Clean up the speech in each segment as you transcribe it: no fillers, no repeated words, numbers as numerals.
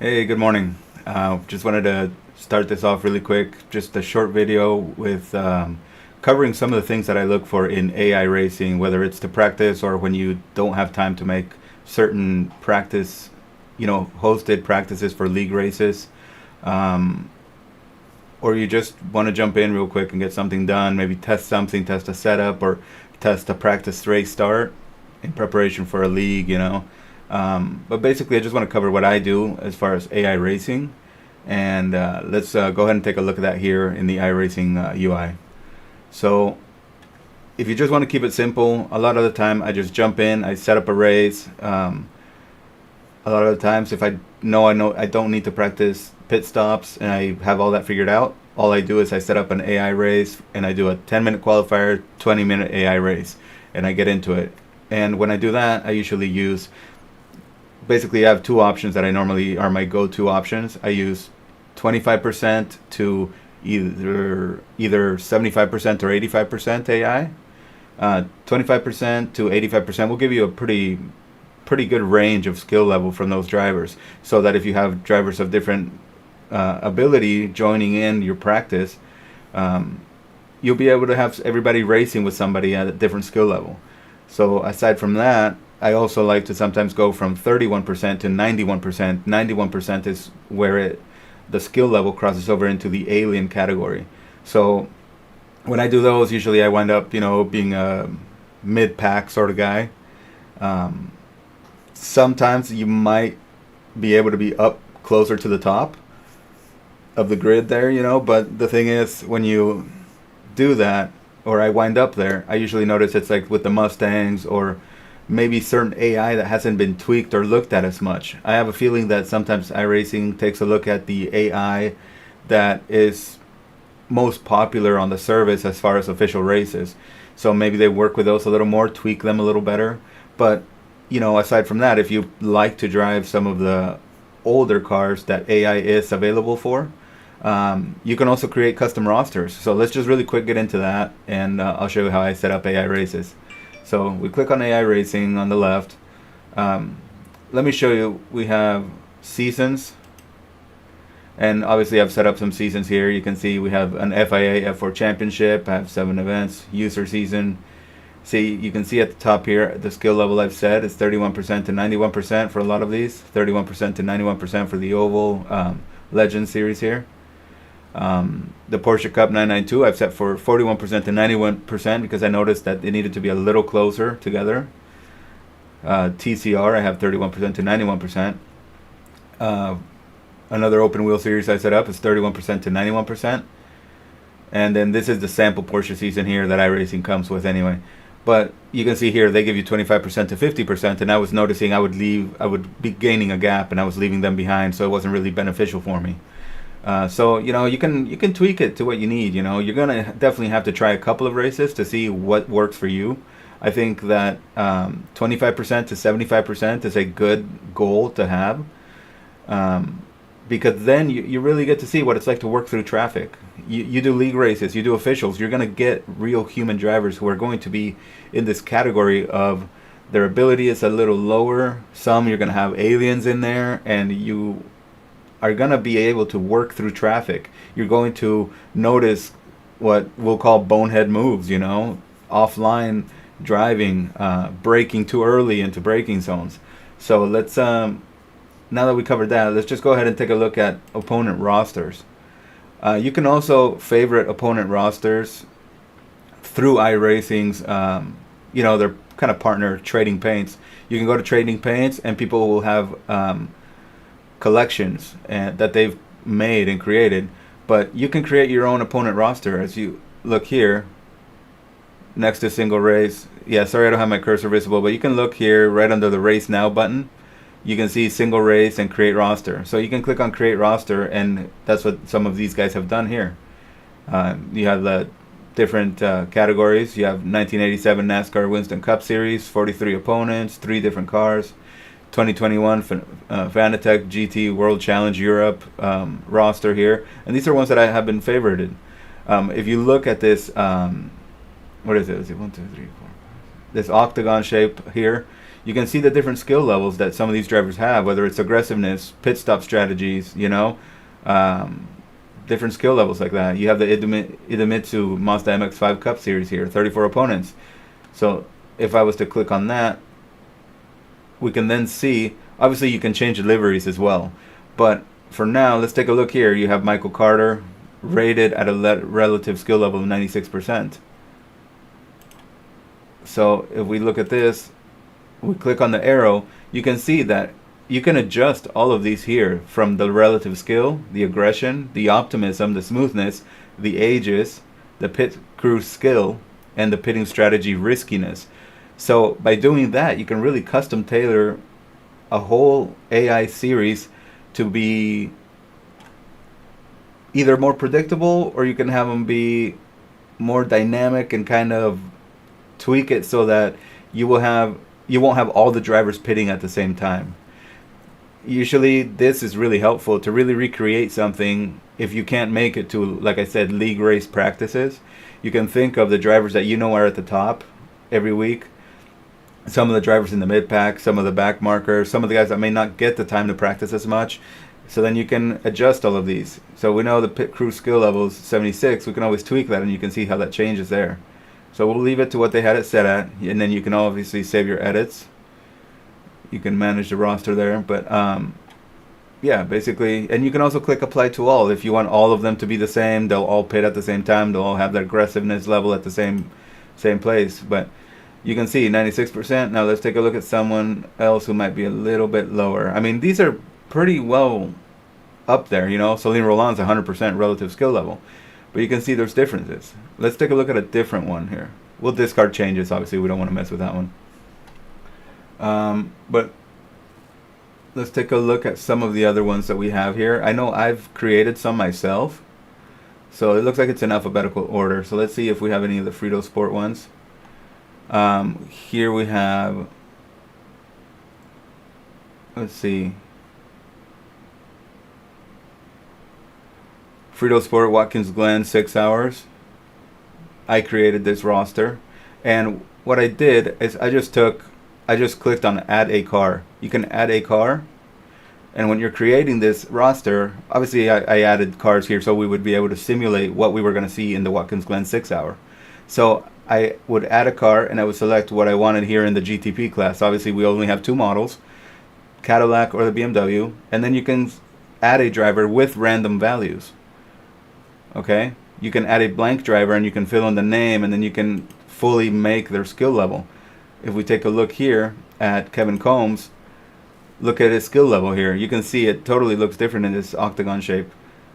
Hey, good morning. Just wanted to start this off really quick. Just a short video with covering some of the things that I look for in AI racing, whether it's to practice or when you don't have time to make certain practice, hosted practices for league races, or you just want to jump in real quick and get something done, maybe test something, test a setup, or test a practice race start in preparation for a league. But basically, I just want to cover what I do as far as AI racing, and let's go ahead and take a look at that here in the iRacing UI. So if you just want to keep it simple, a lot of the time I just jump in, I set up a race. A lot of the times, if I know I don't need to practice pit stops and I have all that figured out, all I do is I set up an AI race and I do a 10-minute qualifier, 20-minute AI race, and I get into it. And when I do that, I usually use basically I have two options that I normally are my go-to options. I use 25% to either 75% or 85% AI. 25% to 85% will give you a pretty good range of skill level from those drivers, so that if you have drivers of different ability joining in your practice, you'll be able to have everybody racing with somebody at a different skill level. So aside from that, I also like to sometimes go from 31% to 91%. 91% is where the skill level crosses over into the alien category. So when I do those, usually I wind up, being a mid-pack sort of guy. Sometimes you might be able to be up closer to the top of the grid there, but the thing is, when you do that, or I wind up there, I usually notice it's like with the Mustangs or maybe certain AI that hasn't been tweaked or looked at as much. I have a feeling that sometimes iRacing takes a look at the AI that is most popular on the service as far as official races. So maybe they work with those a little more, tweak them a little better. But, aside from that, if you like to drive some of the older cars that AI is available for, you can also create custom rosters. So let's just really quick get into that, and I'll show you how I set up AI races. So we click on AI Racing on the left. Let me show you, we have seasons. And obviously I've set up some seasons here. You can see we have an FIA F4 Championship. I have 7 events, user season. See, you can see at the top here, the skill level I've set is 31% to 91% for a lot of these. 31% to 91% for the Oval Legend Series here. The Porsche Cup 992 I've set for 41% to 91% because I noticed that they needed to be a little closer together. TCR I have 31% to 91%. Another open wheel series I set up is 31% to 91%. And then this is the sample Porsche season here that iRacing comes with anyway. But you can see here they give you 25% to 50%, and I was noticing I would be gaining a gap and I was leaving them behind, so it wasn't really beneficial for me. So you can tweak it to what you need. You're gonna definitely have to try a couple of races to see what works for you. I think that 25% to 75% is a good goal to have, because then you really get to see what it's like to work through traffic. You do league races, you do officials, you're gonna get real human drivers who are going to be in this category of their ability is a little lower. Some you're gonna have aliens in there, and you are going to be able to work through traffic. You're going to notice what we'll call bonehead moves, offline driving, braking too early into braking zones. So let's now that we covered that, let's just go ahead and take a look at opponent rosters. You can also favorite opponent rosters through iRacing's, their kind of partner, Trading Paints. You can go to Trading Paints, and people will have collections that they've made and created. But you can create your own opponent roster. As you look here, next to single race. Yeah, sorry I don't have my cursor visible, but you can look here right under the Race Now button. You can see single race and create roster. So you can click on create roster, and that's what some of these guys have done here. You have the different categories. You have 1987 NASCAR Winston Cup Series, 43 opponents, 3 different cars. 2021 Fanatec GT World Challenge Europe roster here. And these are ones that I have been favorited. If you look at this, what is it? Is it 1, 2, 3, 4? This octagon shape here. You can see the different skill levels that some of these drivers have, whether it's aggressiveness, pit stop strategies, different skill levels like that. You have the Idemitsu Mazda MX-5 Cup Series here, 34 opponents. So if I was to click on that, we can then see, obviously you can change the liveries as well. But for now, let's take a look here. You have Michael Carter rated at a relative skill level of 96%. So if we look at this, we click on the arrow, you can see that you can adjust all of these here from the relative skill, the aggression, the optimism, the smoothness, the ages, the pit crew skill, and the pitting strategy riskiness. So by doing that, you can really custom tailor a whole AI series to be either more predictable, or you can have them be more dynamic and kind of tweak it so that you won't have all the drivers pitting at the same time. Usually this is really helpful to really recreate something. If you can't make it to, like I said, league race practices, you can think of the drivers that are at the top every week, some of the drivers in the mid pack, some of the back markers, some of the guys that may not get the time to practice as much. So then you can adjust all of these. So we know the pit crew skill level is 76. We can always tweak that, and you can see how that changes there. So we'll leave it to what they had it set at, and then you can obviously save your edits. You can manage the roster there, but yeah, basically, and you can also click apply to all. If you want all of them to be the same, they'll all pit at the same time, they'll all have their aggressiveness level at the same place. But you can see 96%. Now let's take a look at someone else who might be a little bit lower. I mean, these are pretty well up there, Celine Roland's 100% relative skill level. But you can see there's differences. Let's take a look at a different one here. We'll discard changes. Obviously, we don't want to mess with that one. But let's take a look at some of the other ones that we have here. I know I've created some myself. So it looks like it's in alphabetical order. So let's see if we have any of the Fritosport ones. Here we have, let's see, Fritosport Watkins Glen 6 hours. I created this roster, and what I did is I just clicked on add a car. You can add a car, and when you're creating this roster, obviously I added cars here so we would be able to simulate what we were going to see in the Watkins Glen 6 hour. So I would add a car, and I would select what I wanted here in the GTP class. Obviously we only have 2 models, Cadillac or the BMW, and then you can add a driver with random values. Okay, you can add a blank driver, and you can fill in the name, and then you can fully make their skill level. If we take a look here at Kevin Combs, look at his skill level here. You can see it totally looks different in this octagon shape.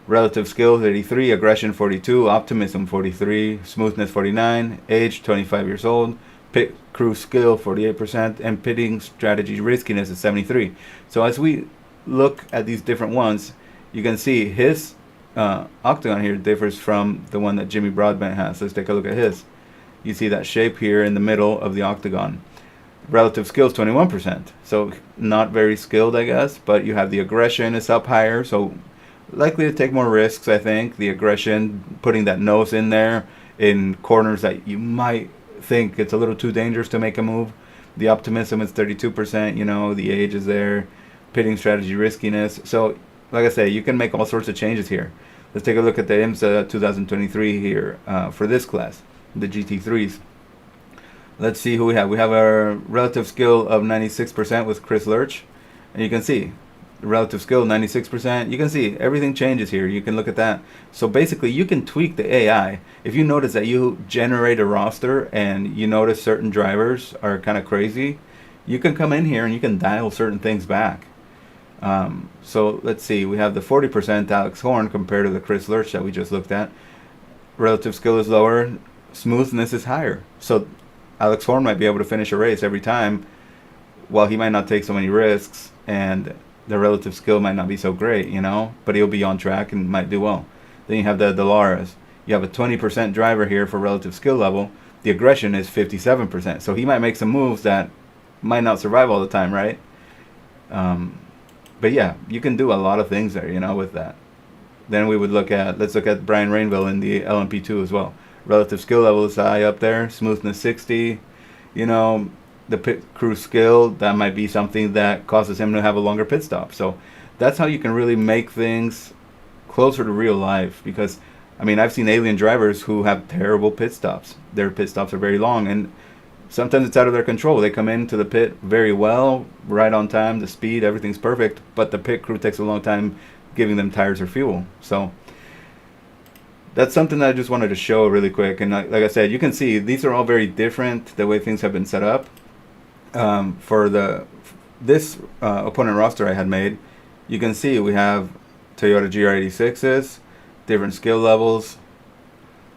Relative skill 33, aggression 42, optimism 43, smoothness 49, age 25 years old, pit crew skill 48%, and pitting strategy riskiness is 73. So as we look at these different ones, you can see his octagon here differs from the one that Jimmy Broadbent has. Let's take a look at his. You see that shape here in the middle of the octagon. Relative skill is 21%, so not very skilled, I guess, but you have the aggression is up higher, so likely to take more risks, I think. The aggression, putting that nose in there in corners that you might think it's a little too dangerous to make a move. The optimism is 32%, the age is there, pitting strategy riskiness. So like I say, you can make all sorts of changes here. Let's take a look at the IMSA 2023 here for this class, the GT3s. Let's see who we have. We have our relative skill of 96% with Chris Lurch. And you can see relative skill 96%. You can see everything changes here. You can look at that. So basically you can tweak the AI. If you notice that you generate a roster and you notice certain drivers are kind of crazy, you can come in here and you can dial certain things back. So let's see, we have the 40% Alex Horn compared to the Chris Lurch that we just looked at. Relative skill is lower, smoothness is higher. So Alex Horn might be able to finish a race every time, while he might not take so many risks, and the relative skill might not be so great, you know, but he'll be on track and might do well. Then you have the Delaras. You have a 20% driver here for relative skill level. The aggression is 57%. So he might make some moves that might not survive all the time, right? But yeah, you can do a lot of things there, you know, with that. Then we would let's look at Brian Rainville in the LMP2 as well. Relative skill level is high up there, smoothness 60, you know, the pit crew skill, that might be something that causes him to have a longer pit stop. So that's how you can really make things closer to real life, because I mean, I've seen alien drivers who have terrible pit stops. Their pit stops are very long, and sometimes it's out of their control. They come into the pit very well, right on time, the speed, everything's perfect, but the pit crew takes a long time giving them tires or fuel. So that's something that I just wanted to show really quick. And like I said, you can see these are all very different, the way things have been set up. For this opponent roster I had made, you can see we have Toyota GR86s, different skill levels.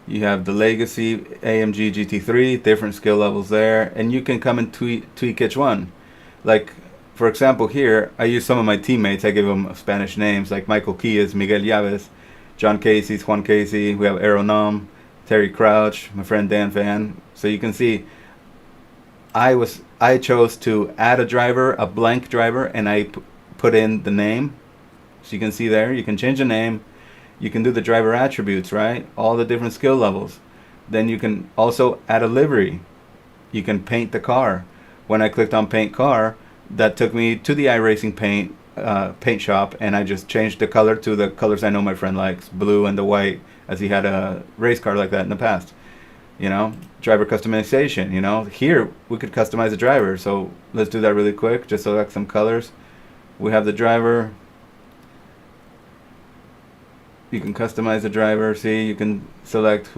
You have the Legacy AMG GT3, different skill levels there, and you can come and tweak each one. Like, for example, here I use some of my teammates. I give them Spanish names, like Michael Quillas, Miguel Llaves, John Casey, Juan Casey. We have Aeronam, Terry Crouch, my friend Dan Van. So you can see I chose to add a driver, a blank driver, and I put in the name. So you can see there, you can change the name. You can do the driver attributes, right? All the different skill levels. Then you can also add a livery. You can paint the car. When I clicked on paint car, that took me to the iRacing paint shop, and I just changed the color to the colors I know my friend likes, blue and the white, as he had a race car like that in the past. You know, driver customization, you know. Here, we could customize the driver, so let's do that really quick. Just select some colors. We have the driver. You can customize the driver. See, you can select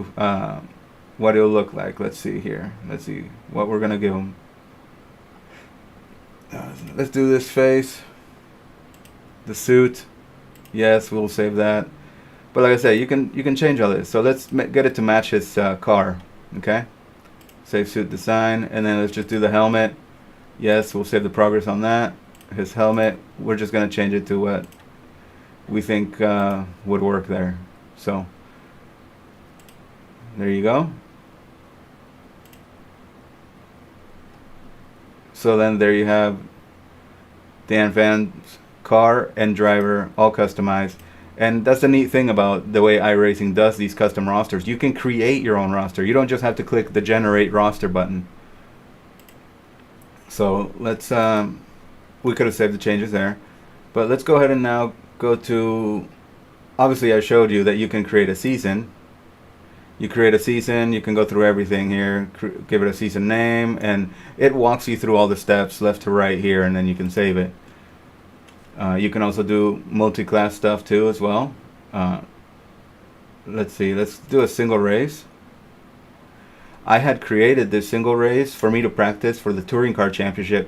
what it'll look like. Let's see here. Let's see what we're gonna give him. Let's do this face. The suit. Yes, we'll save that. But like I said, you can change all this. So let's get it to match his car. Okay. Save suit design, and then let's just do the helmet. Yes, we'll save the progress on that. His helmet. We're just gonna change it to what we think would work there. So there you go. So then there you have Dan Van's car and driver all customized. And that's the neat thing about the way iRacing does these custom rosters. You can create your own roster. You don't just have to click the generate roster button. So let's we could have saved the changes there, but let's go ahead and now go to, obviously I showed you that you can create a season. You create a season, you can go through everything here, give it a season name, and it walks you through all the steps left to right here, and then you can save it. You can also do multi-class stuff too as well. Let's see, let's do a single race. I had created this single race for me to practice for the Touring Car Championship.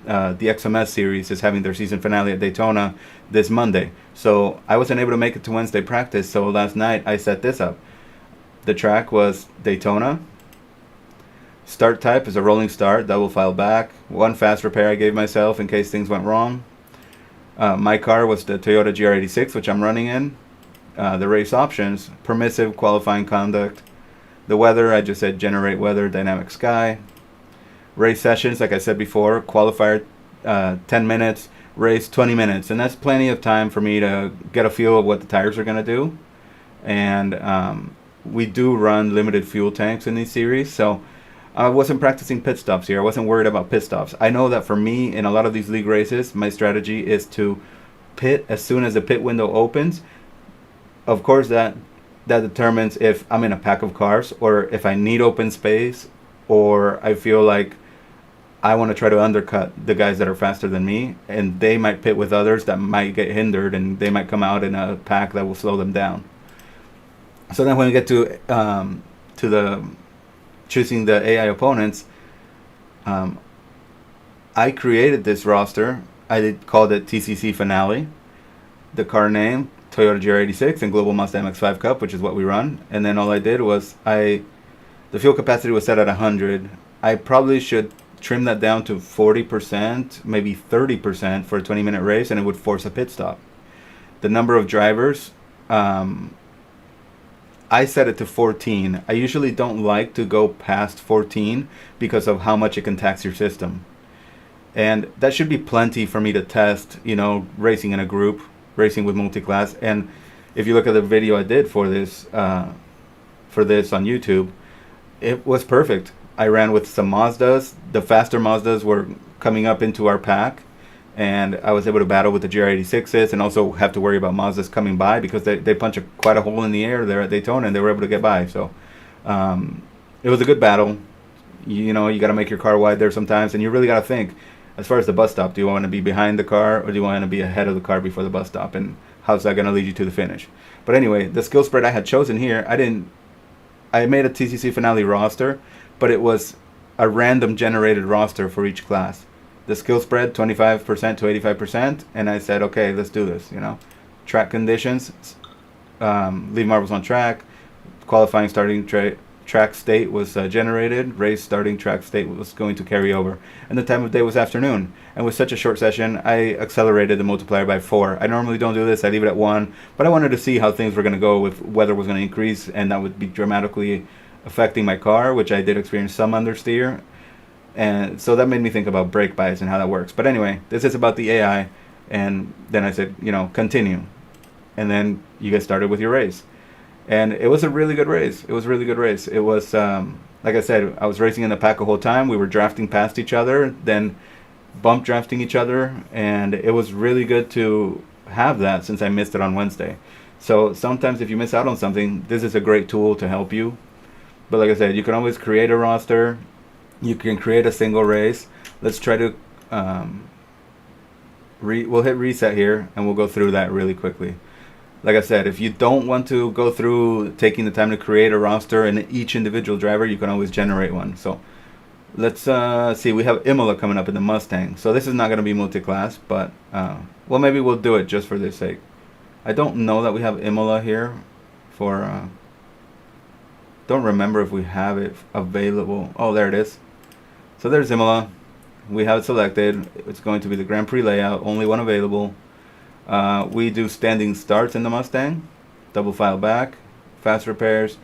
The XMS series is having their season finale at Daytona this Monday. So I wasn't able to make it to Wednesday practice, so last night I set this up. The track was Daytona. Start type is a rolling start, double file back. One fast repair I gave myself in case things went wrong. My car was the Toyota GR86, which I'm running in. The race options, permissive qualifying conduct. The weather, I just said generate weather, dynamic sky. Race sessions, like I said before, qualifier 10 minutes, race 20 minutes. And that's plenty of time for me to get a feel of what the tires are going to do. And we do run limited fuel tanks in these series, so I wasn't practicing pit stops here. I wasn't worried about pit stops. I know that for me, in a lot of these league races, my strategy is to pit as soon as the pit window opens. Of course, that determines if I'm in a pack of cars or if I need open space or I feel like I want to try to undercut the guys that are faster than me, and they might pit with others that might get hindered, and they might come out in a pack that will slow them down. So then when we get to the choosing the AI opponents, um, I created this roster. Called it TCC Finale. The car name Toyota GR86 and Global Mazda MX-5 Cup, which is what we run. And then all I did was the fuel capacity was set at 100. I probably should trim that down to 40%, maybe 30% for a 20-minute race, and it would force a pit stop. The number of drivers, I set it to 14. I usually don't like to go past 14 because of how much it can tax your system. And that should be plenty for me to test, racing in a group, racing with multi-class. And if you look at the video I did for this on YouTube, it was perfect. I ran with some Mazdas. The faster Mazdas were coming up into our pack, and I was able to battle with the GR86s and also have to worry about Mazdas coming by because they punch quite a hole in the air there at Daytona, and they were able to get by. So it was a good battle. You got to make your car wide there sometimes, and you really got to think, as far as the bus stop, do you want to be behind the car or do you want to be ahead of the car before the bus stop, and how's that going to lead you to the finish? But anyway, the skill spread I had chosen here, I made a TCC Finale roster, but it was a random generated roster for each class. The skill spread 25% to 85%, and I said, okay, let's do this. Track conditions, leave marbles on track, qualifying starting track state was generated, race starting track state was going to carry over, and the time of day was afternoon. And with such a short session, I accelerated the multiplier by 4. I normally don't do this, I leave it at 1, but I wanted to see how things were going to go, if weather was going to increase, and that would be dramatically affecting my car, which I did experience some understeer. And so that made me think about brake bias and how that works. But anyway, this is about the AI, and then I said, continue. And then you get started with your race. And it was a really good race. It was, like I said, I was racing in the pack the whole time. We were drafting past each other, then bump drafting each other, and it was really good to have that since I missed it on Wednesday. So sometimes if you miss out on something, this is a great tool to help you. But like I said, you can always create a roster. You can create a single race. Let's try to we'll hit reset here, and we'll go through that really quickly. Like I said, if you don't want to go through taking the time to create a roster and each individual driver, you can always generate one. So let's see. We have Imola coming up in the Mustang. So this is not going to be multi-class, but well, maybe we'll do it just for this sake. I don't know that we have Imola here for... don't remember if we have it available. Oh, there it is. So there's Imola. We have it selected. It's going to be the Grand Prix layout, only one available. We do standing starts in the Mustang, double file back, fast repairs.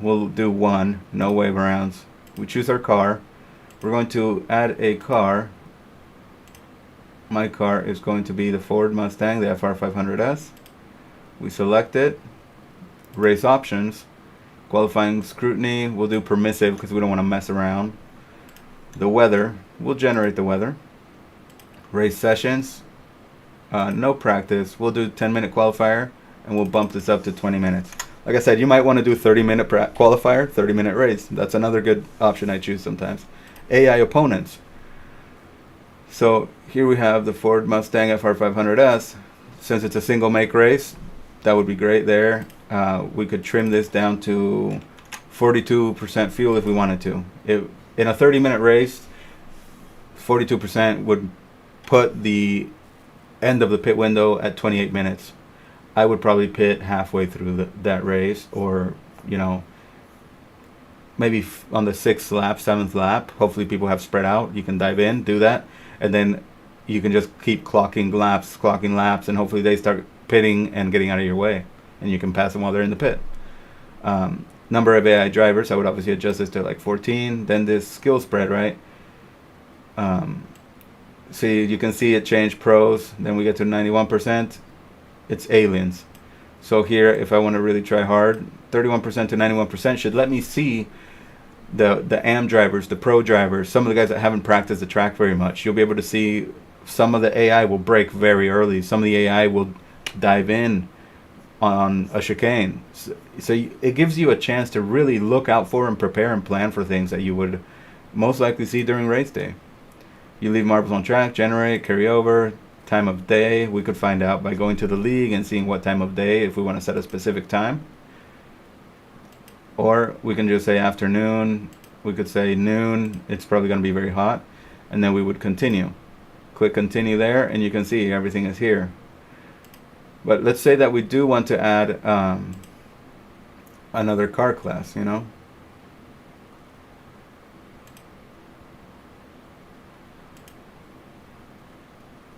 We'll do 1, no wave arounds. We choose our car. We're going to add a car. My car is going to be the Ford Mustang, the FR500S. We select it. Race options. Qualifying scrutiny, we'll do permissive because we don't want to mess around. The weather, we'll generate the weather. Race sessions, no practice. We'll do 10-minute qualifier, and we'll bump this up to 20 minutes. Like I said, you might want to do 30-minute qualifier, 30-minute race. That's another good option I choose sometimes. AI opponents. So here we have the Ford Mustang FR500S. Since it's a single make race, that would be great there. We could trim this down to 42% fuel if we wanted to. In a 30-minute race, 42% would put the end of the pit window at 28 minutes. I would probably pit halfway through that race, or maybe on the 6th lap, 7th lap. Hopefully people have spread out. You can dive in, do that, and then you can just keep clocking laps, and hopefully they start pitting and getting out of your way, and you can pass them while they're in the pit. Number of AI drivers, I would obviously adjust this to like 14. Then this skill spread, right? See, you can see it change pros. Then we get to 91%. It's aliens. So here, if I want to really try hard, 31% to 91% should let me see the AM drivers, the pro drivers, some of the guys that haven't practiced the track very much. You'll be able to see some of the AI will break very early. Some of the AI will dive in on a chicane. So it gives you a chance to really look out for and prepare and plan for things that you would most likely see during race day. You leave marbles on track, generate, carry over, time of day. We could find out by going to the league and seeing what time of day if we want to set a specific time. Or we can just say afternoon. We could say noon. It's probably going to be very hot. And then we would continue. Click continue there, and you can see everything is here. But let's say that we do want to add another car class, you know.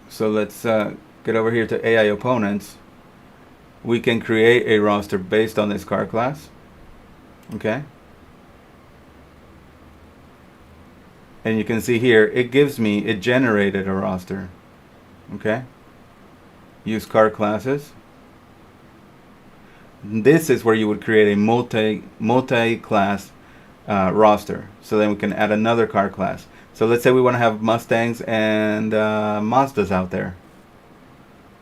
So let's get over here to AI opponents. We can create a roster based on this car class. Okay. And you can see here, it generated a roster. Okay. Use car classes. This is where you would create a multi-class roster. So then we can add another car class. So let's say we want to have Mustangs and Mazdas out there.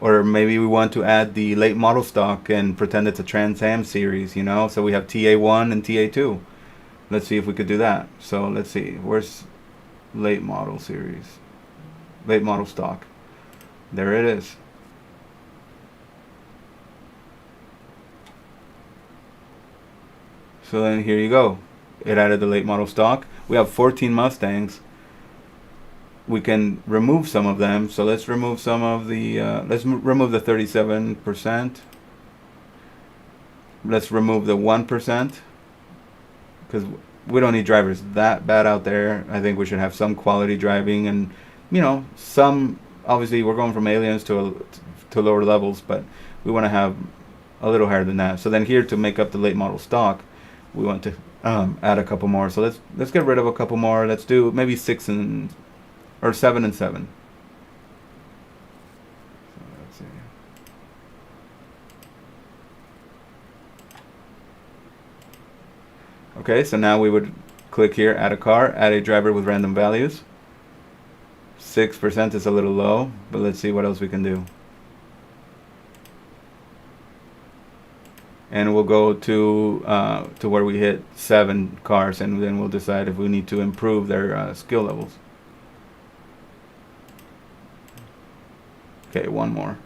Or maybe we want to add the late model stock and pretend it's a Trans Am series, you know. So we have TA1 and TA2. Let's see if we could do that. So let's see. Where's late model series? Late model stock. There it is. So then here you go. It added the late model stock. We have 14 Mustangs. We can remove some of them. So let's remove some of the, remove the 37%. Let's remove the 1%. Because we don't need drivers that bad out there. I think we should have some quality driving and, you know, some, obviously we're going from aliens to lower levels, but we want to have a little higher than that. So then here to make up the late model stock, we want to add a couple more. So let's get rid of a couple more. Let's do maybe 6 and or 7 and 7. So let's see. Okay, so now we would click here, add a car, add a driver with random values. 6% is a little low, but let's see what else we can do. And we'll go to where we hit 7 cars, and then we'll decide if we need to improve their skill levels. Okay, one more.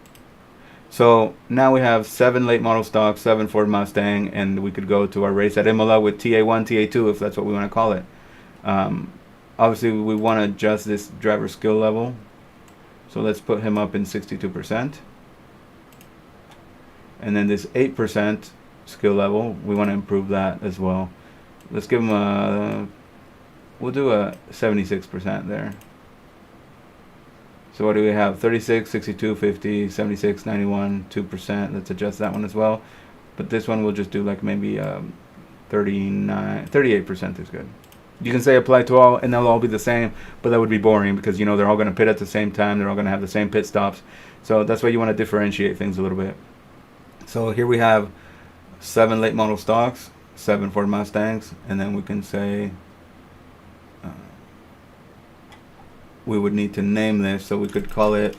So now we have 7 late model stock, 7 Ford Mustang, and we could go to our race at Imola with TA1, TA2, if that's what we want to call it. Obviously, we want to adjust this driver skill level. So let's put him up in 62%. And then this 8% skill level, we want to improve that as well. Let's give him a, we'll do a 76% there. So what do we have? 36, 62, 50, 76, 91, 2%. Let's adjust that one as well. But this one we'll just do like maybe 39, 38% is good. You can say apply to all and they'll all be the same, but that would be boring because, you know, they're all going to pit at the same time. They're all going to have the same pit stops. So that's why you want to differentiate things a little bit. So here we have 7 late model stocks, 7 Ford Mustangs, and then we can say we would need to name this, so we could call it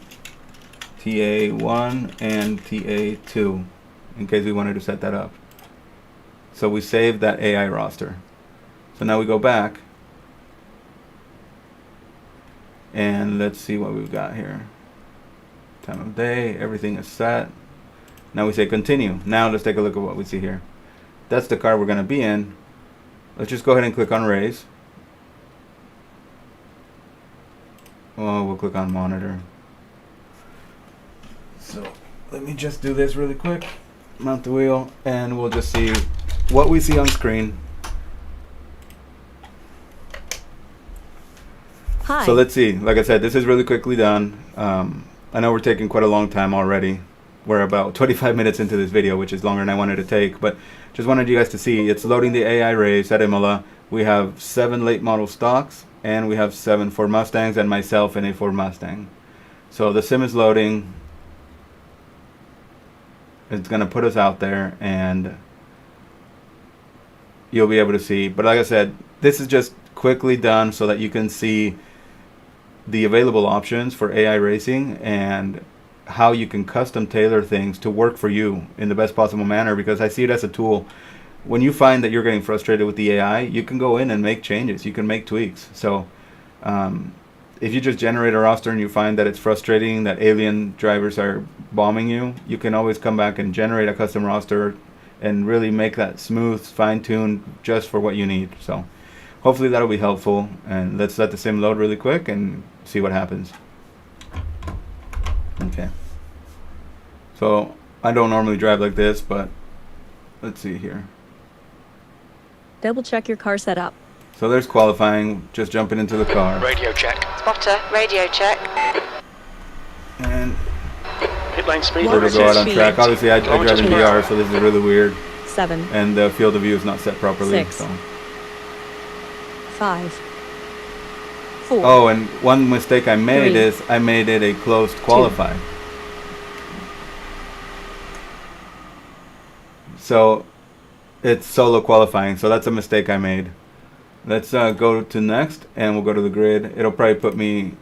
TA1 and TA2 in case we wanted to set that up. So we saved that AI roster. So now we go back and let's see what we've got here. Time of day, everything is set. Now we say continue. Now let's take a look at what we see here. That's the car we're going to be in. Let's just go ahead and click on race. Oh, we'll click on monitor. So let me just do this really quick. Mount the wheel and we'll just see what we see on screen. Hi. So let's see. Like I said, this is really quickly done. I know we're taking quite a long time already. We're about 25 minutes into this video, which is longer than I wanted to take, but just wanted you guys to see it's loading the AI race at Imola. We have 7 late model stocks and we have 7 Ford Mustangs and myself in a Ford Mustang. So the sim is loading. It's going to put us out there and you'll be able to see. But like I said, this is just quickly done so that you can see the available options for AI racing and how you can custom tailor things to work for you in the best possible manner, because I see it as a tool. When you find that you're getting frustrated with the AI, you can go in and make changes. You can make tweaks. So if you just generate a roster and you find that it's frustrating that alien drivers are bombing you, you can always come back and generate a custom roster and really make that smooth, fine-tuned just for what you need. So hopefully that'll be helpful. And let's let the sim load really quick and see what happens. Okay. So I don't normally drive like this, but let's see here. Double check your car setup. So there's qualifying, just jumping into the car. Radio check. Spotter, radio check. And Pit lane speed. we're going to go out on Speed. track. Obviously, I drive in VR, so this is really weird. 7, And the field of view is not set properly. 6. So. 5, 4. Oh, and one mistake I made 3, is I made it a closed qualify. So it's solo qualifying, so that's a mistake I made. Let's go to next, and we'll go to the grid. It'll probably put me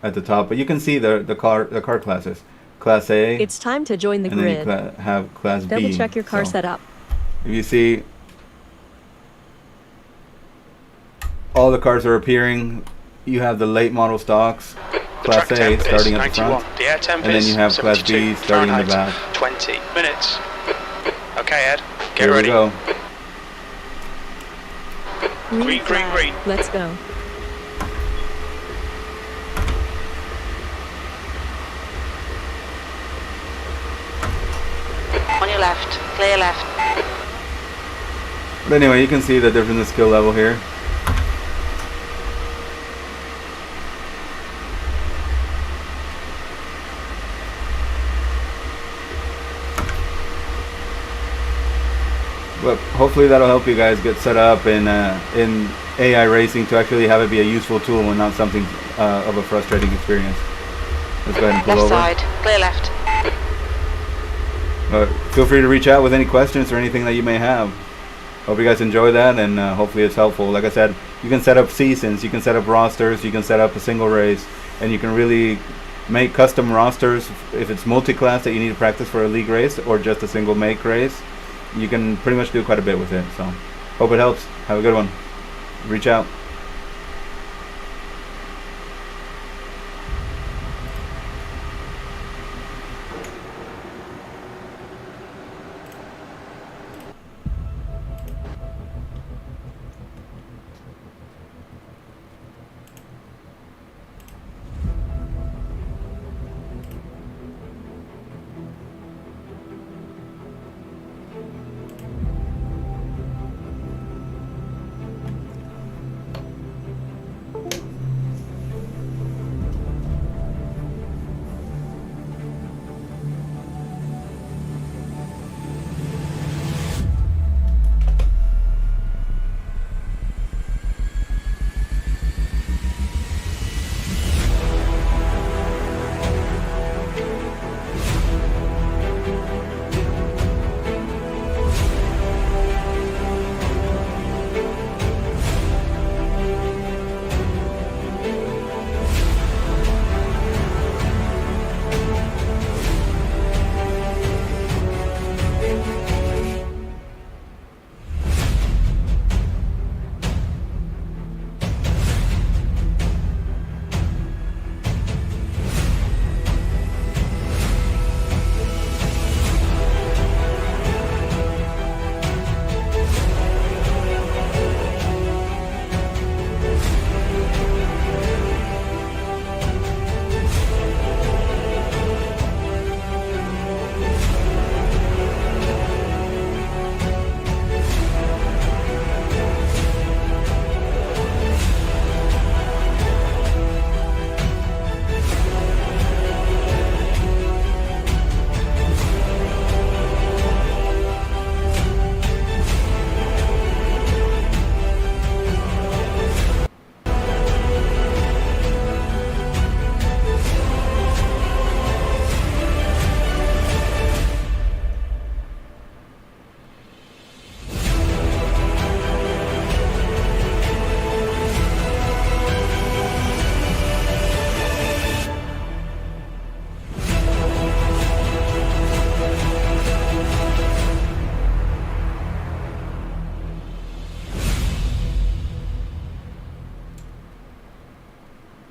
at the top, but you can see the car classes. Class A. It's time to join the and grid. then you have Class B. Double check your car So setup. if you see, all the cars are appearing. You have the late model stocks, Class Track A temp is starting at the 91. front, The air temp and then is you have Class B 72 starting in the Fahrenheit. back. 20 minutes. Okay, Ed. Get Here ready. we go. Green, green, green. Let's go. On your left, clear left. But anyway, you can see the difference in skill level here. But hopefully that'll help you guys get set up in AI racing to actually have it be a useful tool and not something of a frustrating experience. Let's go ahead and pull Left over. side, clear left. Feel free to reach out with any questions or anything that you may have. Hope you guys enjoy that, and hopefully it's helpful. Like I said, you can set up seasons, you can set up rosters, you can set up a single race, and you can really make custom rosters if it's multi-class that you need to practice for a league race or just a single make race. You can pretty much do quite a bit with it. So hope it helps. Have a good one. Reach out.